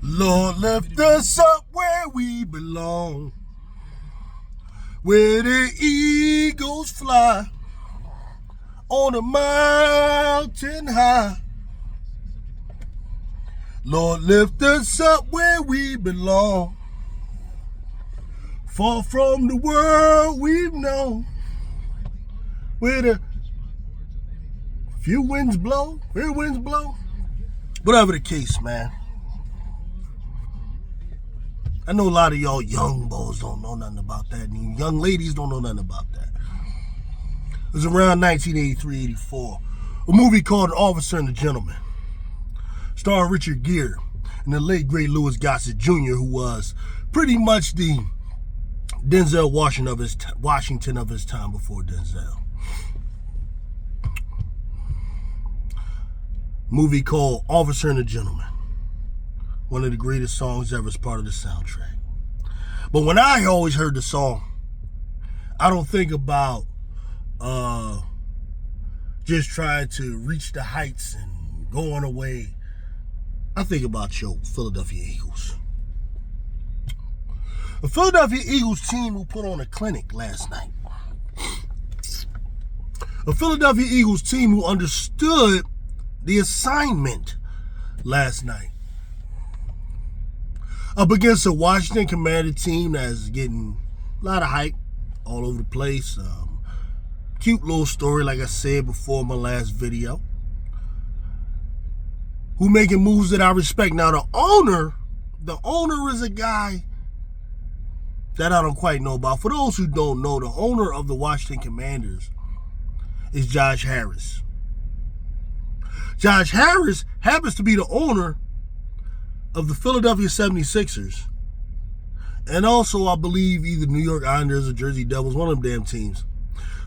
Lord, lift us up where we belong, where the eagles fly on a mountain high. Lord, lift us up where we belong, far from the world we've known, where the few winds blow, fair winds blow. Whatever the case, man. I know a lot of y'all young boys don't know nothing about that, and young ladies don't know nothing about that. It was around 1983-84. A movie called An Officer and a Gentleman, starring Richard Gere and the late great Louis Gossett Jr., who was pretty much the Denzel Washington of his time before Denzel. Movie called Officer and a Gentleman. One of the greatest songs ever as part of the soundtrack. But when I always heard the song, I don't think about just trying to reach the heights and going away. I think about your Philadelphia Eagles. The Philadelphia Eagles team who put on a clinic last night. A Philadelphia Eagles team who understood the assignment last night. Up against a Washington Commander team that's getting a lot of hype all over the place. Cute little story, like I said before in my last video. Who making moves that I respect. Now the owner is a guy that I don't quite know about. For those who don't know, the owner of the Washington Commanders is Josh Harris. Josh Harris happens to be the owner of the Philadelphia 76ers. And also, I believe, either New York Islanders or Jersey Devils, one of them damn teams.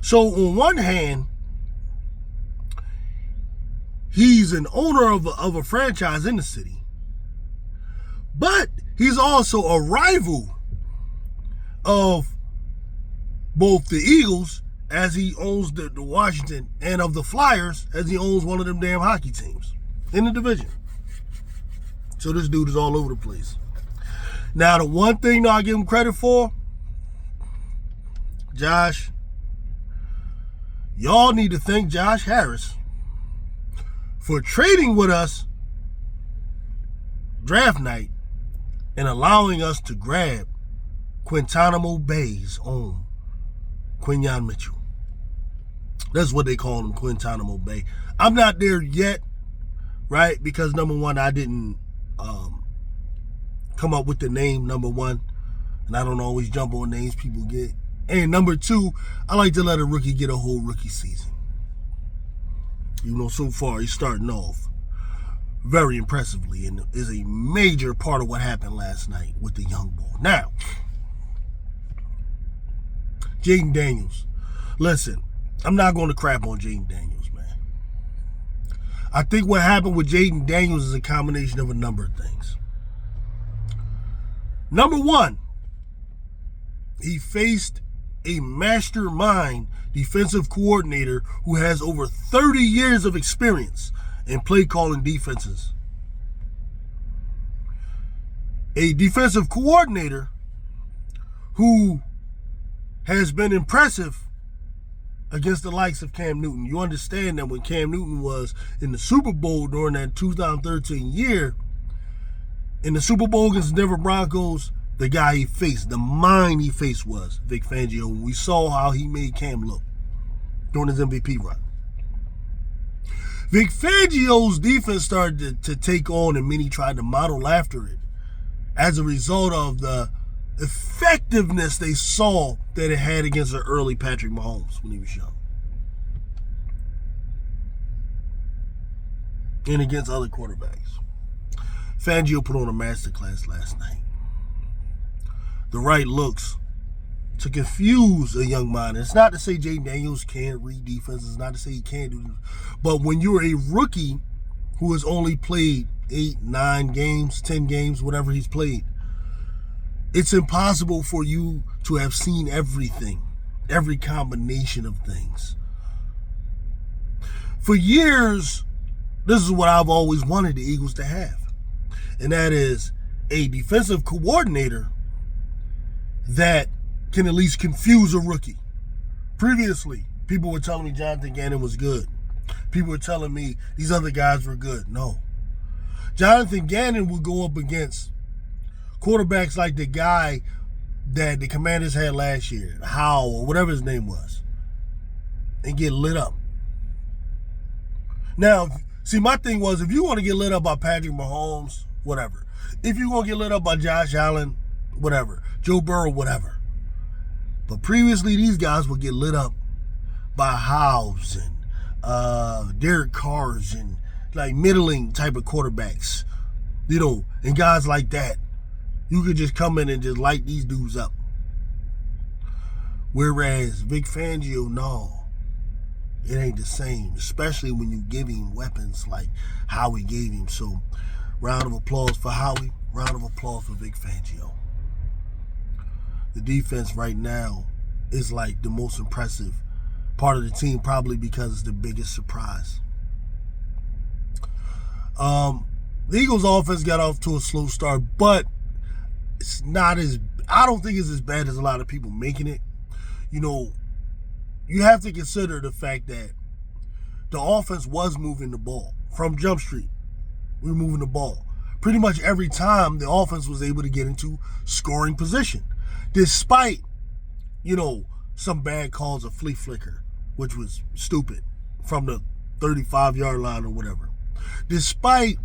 So, on one hand, he's an owner of a franchise in the city. But he's also a rival of both the Eagles, as he owns the Washington, and of the Flyers, as he owns one of them damn hockey teams in the division. So this dude is all over the place. Now, the one thing that I give him credit for, Josh, y'all need to thank Josh Harris for trading with us draft night and allowing us to grab Guantanamo Bay's own Quinyon Mitchell. That's what they call him, Guantanamo Bay. I'm not there yet, right? Because number one, I didn't come up with the name, number one. And I don't always jump on names people get. And number two, I like to let a rookie get a whole rookie season. You know, so far he's starting off very impressively and is a major part of what happened last night with the young bull. Now, Jayden Daniels. Listen, I'm not going to crap on Jayden Daniels, man. I think what happened with Jayden Daniels is a combination of a number of things. Number one, he faced a mastermind defensive coordinator who has over 30 years of experience in play calling defenses. A defensive coordinator who has been impressive against the likes of Cam Newton. You understand that when Cam Newton was in the Super Bowl during that 2013 year, in the Super Bowl against the Denver Broncos, the guy he faced, the mind he faced was Vic Fangio. We saw how he made Cam look during his MVP run. Vic Fangio's defense started to take on, and many tried to model after it as a result of the effectiveness they saw that it had against the early Patrick Mahomes when he was young. And against other quarterbacks. Fangio put on a masterclass last night. The right looks to confuse a young mind. It's not to say Jayden Daniels can't read defenses. It's not to say he can't do this. But when you're a rookie who has only played 8, 9 games, 10 games, whatever he's played, it's impossible for you to have seen everything, every combination of things. For years, this is what I've always wanted the Eagles to have. and that is a defensive coordinator that can at least confuse a rookie. Previously, people were telling me Jonathan Gannon was good. People were telling me these other guys were good. No. Jonathan Gannon would go up against quarterbacks like the guy that the Commanders had last year, Howell, or whatever his name was, and get lit up. Now, see, my thing was, if you want to get lit up by Patrick Mahomes, whatever. If you want to get lit up by Josh Allen, whatever. Joe Burrow, whatever. But previously, these guys would get lit up by Howes and Derek Carrs and like middling type of quarterbacks, you know, and guys like that. You could just come in and just light these dudes up. Whereas Vic Fangio, no, it ain't the same, especially when you give him weapons like Howie gave him. So, round of applause for Howie, round of applause for Vic Fangio. The defense right now is like the most impressive part of the team, probably because it's the biggest surprise. The Eagles offense got off to a slow start, but it's not as, I don't think it's as bad as a lot of people making it. You know, you have to consider the fact that the offense was moving the ball from Jump Street. We were moving the ball. Pretty much every time the offense was able to get into scoring position. Despite, you know, some bad calls of flea flicker, which was stupid, from the 35-yard line or whatever. Despite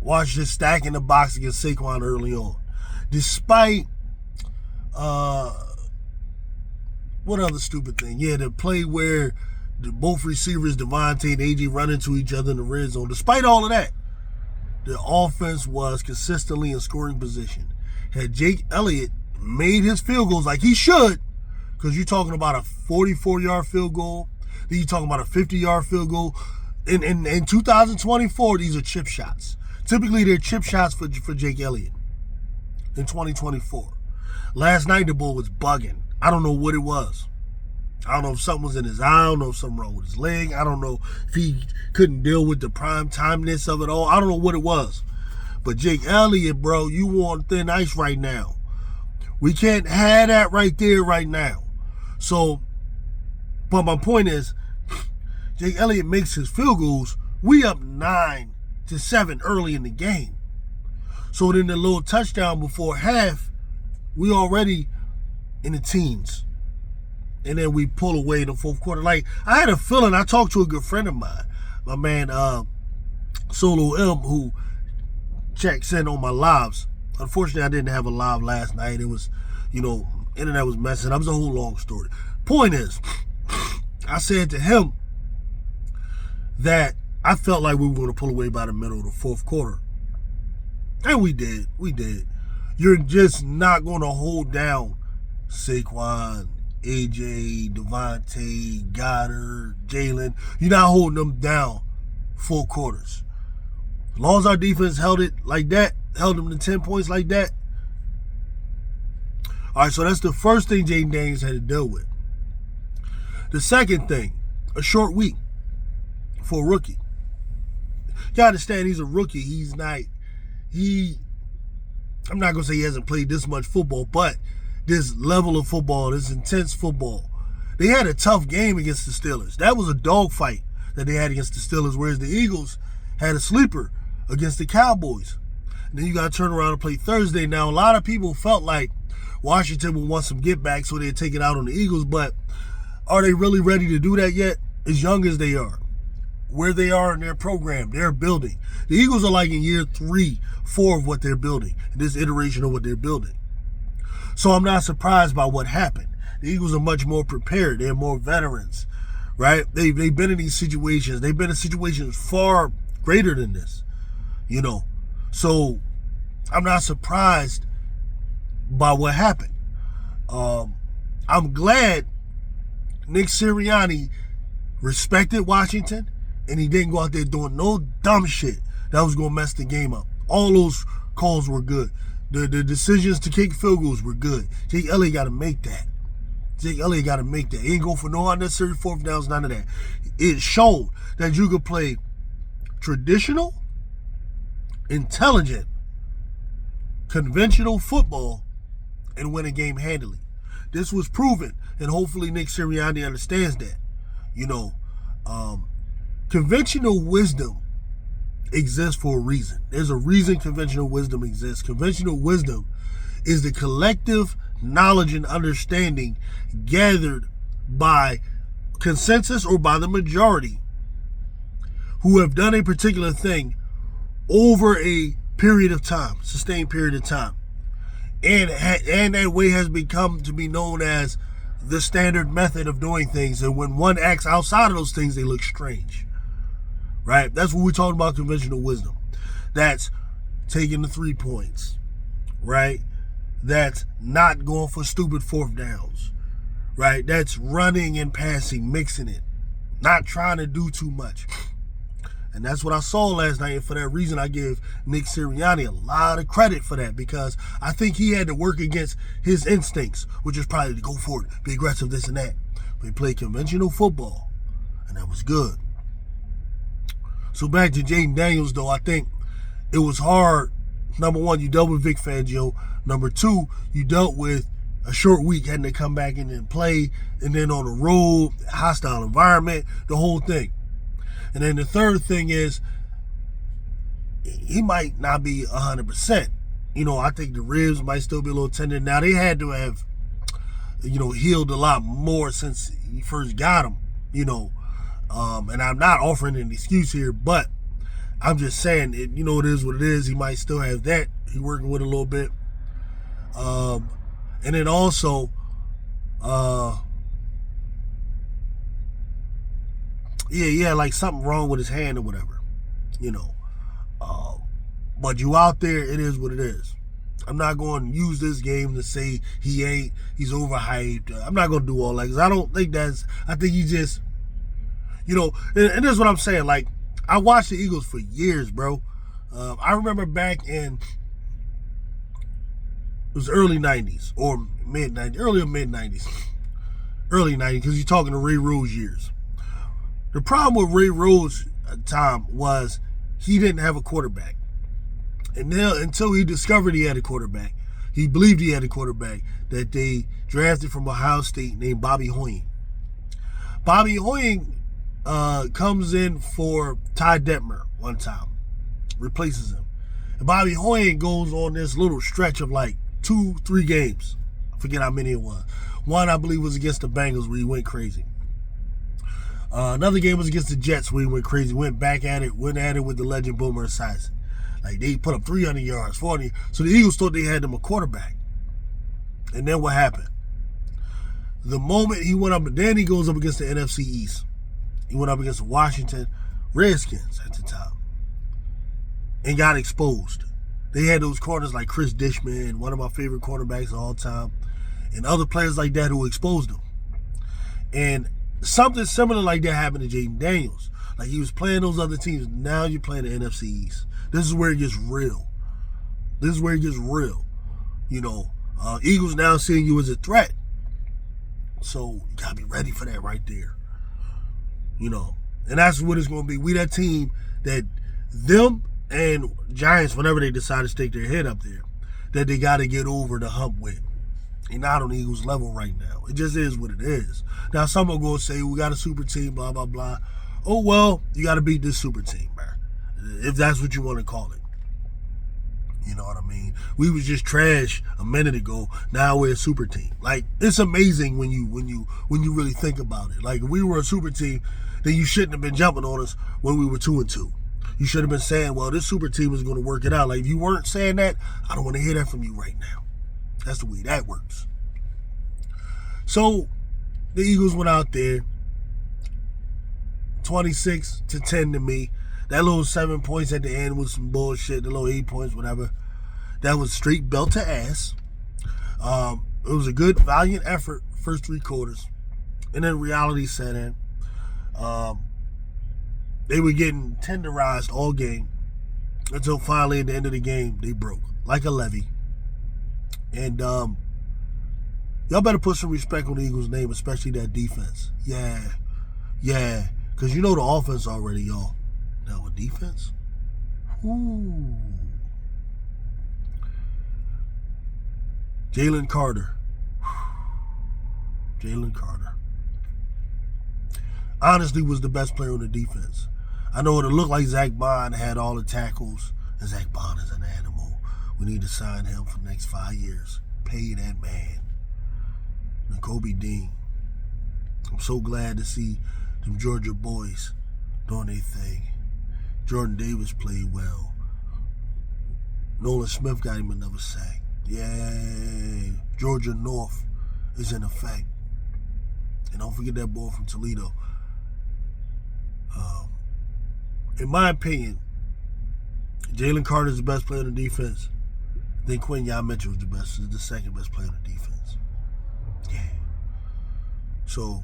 Washington stacking the box against Saquon early on. Despite what other stupid thing? Yeah, the play where both receivers, Devontae and AJ, run into each other in the red zone. Despite all of that, the offense was consistently in scoring position. Had Jake Elliott made his field goals like he should, because you're talking about a 44-yard field goal, then you're talking about a 50-yard field goal. In 2024, these are chip shots. Typically, they're chip shots for Jake Elliott in 2024. Last night, the ball was bugging. I don't know what it was. I don't know if something was in his eye. I don't know if something wrong with his leg. I don't know if he couldn't deal with the prime timeness of it all. I don't know what it was. But Jake Elliott, bro, you on thin ice right now. We can't have that right there right now. So, but my point is, Jake Elliott makes his field goals. We up 9-7 early in the game. So then the little touchdown before half, we already in the teens. And then we pull away in the fourth quarter. Like, I had a feeling, I talked to a good friend of mine, my man Solo M, who checks in on my lives. Unfortunately, I didn't have a live last night. It was, you know, internet was messing up. It was a whole long story. Point is, I said to him that I felt like we were going to pull away by the middle of the fourth quarter. And we did. We did. You're just not going to hold down Saquon, AJ, Devontae, Goddard, Jalen. You're not holding them down full quarters. As long as our defense held it like that, held them to 10 points like that. All right, so that's the first thing Jayden Daniels had to deal with. The second thing, a short week for a rookie. You gotta understand, he's a rookie. I'm not going to say he hasn't played this much football, but this level of football, this intense football. They had a tough game against the Steelers. That was a dogfight that they had against the Steelers, whereas the Eagles had a sleeper against the Cowboys. And then you got to turn around and play Thursday. Now, a lot of people felt like Washington would want some get back, so they'd take it out on the Eagles, but are they really ready to do that yet? As young as they are, where they are in their program, they're building. The Eagles are like in year 3, 4 of what they're building, this iteration of what they're building. So I'm not surprised by what happened. The Eagles are much more prepared. They're more veterans, right? They've been in these situations. They've been in situations far greater than this, you know. So I'm not surprised by what happened. I'm glad Nick Sirianni respected Washington, and he didn't go out there doing no dumb shit that was going to mess the game up. All those calls were good. The decisions to kick field goals were good. Jake Elliott got to make that. He ain't go for no unnecessary fourth downs, none of that. it showed that you could play traditional, intelligent, conventional football and win a game handily. This was proven, and hopefully Nick Sirianni understands that. Conventional wisdom exists for a reason. There's a reason conventional wisdom exists. Conventional wisdom is the collective knowledge and understanding gathered by consensus or by the majority who have done a particular thing over a period of time, sustained period of time. And that way has become to be known as the standard method of doing things. And when one acts outside of those things, they look strange. Right? That's what we're talking about, conventional wisdom. That's taking the 3 points. Right? That's not going for stupid fourth downs. Right? That's running and passing, mixing it. Not trying to do too much. And that's what I saw last night. And for that reason, I give Nick Sirianni a lot of credit for that, because I think he had to work against his instincts, which is probably to go for it, be aggressive, this and that. But he played conventional football, and that was good. So back to Jayden Daniels, though, I think it was hard. Number one, you dealt with Vic Fangio. Number two, you dealt with a short week having to come back in and play, and then on the road, hostile environment, the whole thing. And then the third thing is, he might not be 100%. I think the ribs might still be a little tender. Now, they had to have, healed a lot more since he first got him, and I'm not offering an excuse here, but I'm just saying, it is what it is. He might still have that. He's working with a little bit. And then also, yeah, like something wrong with his hand or whatever, but you out there, it is what it is. I'm not going to use this game to say he's overhyped. I'm not going to do all that, because I don't think I think he just, and this is what I'm saying. Like, I watched the Eagles for years, bro. I remember back in, it was early 90s or mid-90s, early or mid-90s. Early 90s, because you're talking to Ray Rhodes years. The problem with Ray Rhodes' time was he didn't have a quarterback. And now, until he discovered he had a quarterback, he believed he had a quarterback that they drafted from Ohio State named Bobby Hoying. Bobby Hoying comes in for Ty Detmer one time, replaces him. And Bobby Hoying goes on this little stretch of like 2-3 games. I forget how many it was. One, I believe, was against the Bengals where he went crazy. Another game was against the Jets where he went crazy. Went at it with the legend Boomer Esiason. Like, they put up 300 yards, 40. So the Eagles thought they had him a quarterback. And then what happened? The moment he went up, then he goes up against the NFC East. He went up against the Washington Redskins at the time and got exposed. They had those corners like Chris Dishman, one of my favorite cornerbacks of all time, and other players like that who exposed him. And something similar like that happened to Jayden Daniels. Like, he was playing those other teams. Now you're playing the NFC East. This is where it gets real. Eagles now seeing you as a threat. So you got to be ready for that right there. And that's what it's going to be. We that team that them and Giants, whenever they decide to stick their head up there, that they got to get over the hump with. They're not on the Eagles level right now. It just is what it is. Now, some are going to say, we got a super team, blah, blah, blah. Oh, well, you got to beat this super team, man. If that's what you want to call it. You know what I mean? We was just trash a minute ago. Now we're a super team. Like, it's amazing when you really think about it. Like, if we were a super team, then you shouldn't have been jumping on us when we were 2-2. You should have been saying, well, this super team is going to work it out. Like, if you weren't saying that, I don't want to hear that from you right now. That's the way that works. So, the Eagles went out there, 26-10 to me. That little 7 points at the end was some bullshit. The little 8 points, whatever. That was straight belt to ass. It was a good, valiant effort, first 3 quarters. And then reality set in. They were getting tenderized all game until finally at the end of the game, they broke like a levee. And y'all better put some respect on the Eagles' name, especially that defense. Yeah. Because Because you know the offense already, y'all. Now with defense, ooh. Jalen Carter. Jalen Carter. Honestly was the best player on the defense. I know it looked like Zach Bond had all the tackles, and Zach Bond is an animal. We need to sign him for the next 5 years. Pay that man. And Kobe Dean. I'm so glad to see them Georgia boys doing their thing. Jordan Davis played well. Nolan Smith got him another sack. Yay. Georgia North is in effect. And don't forget that boy from Toledo. In my opinion, Jalen Carter is the best player on the defense. Then Quinyon Mitchell is the second best player on the defense. Yeah. So,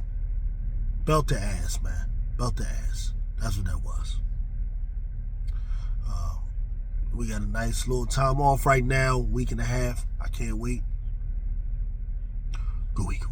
belt to ass, man. Belt to ass. That's what that was. We got a nice little time off right now, week and a half. I can't wait. Go Eagles.